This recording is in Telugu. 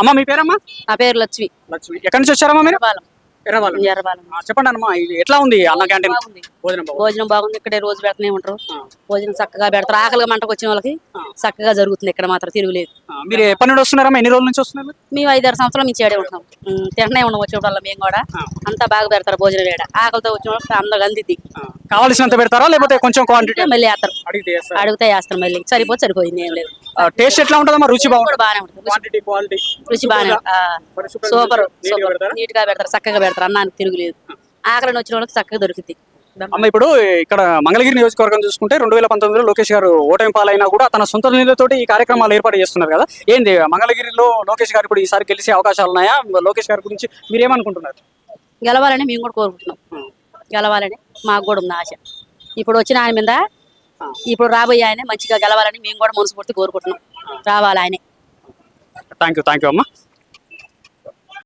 అమ్మ మీ పేరమ్మా? నా పేరు లక్ష్మి. లక్ష్మి. ఎక్కడి నుంచి వచ్చారమ్మా మీరు? ఎర్రబాలెం. ఎర్రబాలెం. చెప్పండి అమ్మా, ఇది ఎట్లా ఉంది అన్న క్యాంటీన్? బాగుంది. భోజనం బాగుంది. భోజనం బాగుంది. ఇక్కడే రోజు పెడతానే ఉంటారు. భోజనం చక్కగా పెడతారు. ఆకలిగా మంటకు వచ్చిన వాళ్ళకి చక్కగా జరుగుతుంది. ఇక్కడ మాత్రం తిరుగులేదు. మీరు ఎప్పటి నుండి వస్తున్నారమ్మా? ఎన్ని రోజుల నుంచి వస్తున్నారు? మేము 5-6 సంవత్సరాల నుంచి ఏడే ఉంటున్నాం. తింటనే ఉన్నాం వచ్చేటోళ్ళం మేము కూడా. అంతా బాగా పెడతారు భోజనం వేడ. ఆకలితో వచ్చిన వాళ్ళకి అందరూ అందిద్ది. కావాల్సినంత పెడతారా లేకపోతే కొంచెం క్వాంటిటీ మళ్ళీ వేస్తారు. అడిగితే వేస్తారు. మళ్ళీ సరిపోయింది ఏం లేదు. టేస్ట్ ఎట్లా ఉంటుందమ్మా? రుచి కూడా బాగానే ఉంటుంది. క్వాలిటీ రుచి బాగానే సూపర్. నీట్ గా పెడతారు. చక్కగా పెడతారు. అన్నానికి తిరుగులేదు. ఆకలిని వచ్చిన వాళ్ళకి చక్కగా దొరుకుతుంది. అమ్మ, ఇప్పుడు ఇక్కడ మంగళగిరి నియోజకవర్గం చూసుకుంటే 2019లో లోకేష్ గారు ఓటమి పాలైనా కూడా తన సొంత నిధులతోటి ఈ కార్యక్రమాలు ఏర్పాటు చేస్తున్నారు కదా. ఏంది మంగళగిరిలో లోకేష్ గారు ఇప్పుడు ఈసారి గెలిచే అవకాశాలు ఉన్నాయా? లోకేష్ గారి గురించి మీరేమనుకుంటున్నారు? గెలవాలని మేము కూడా కోరుకుంటున్నాం. గెలవాలని మాకు కూడా ఉంది ఆశ. ఇప్పుడు వచ్చిన ఆయన మీద ఇప్పుడు రాబోయే ఆయన మంచిగా గెలవాలని మేము కూడా మనస్ఫూర్తి కోరుకుంటున్నాం. రావాలి ఆయనే. థ్యాంక్ యూ అమ్మా.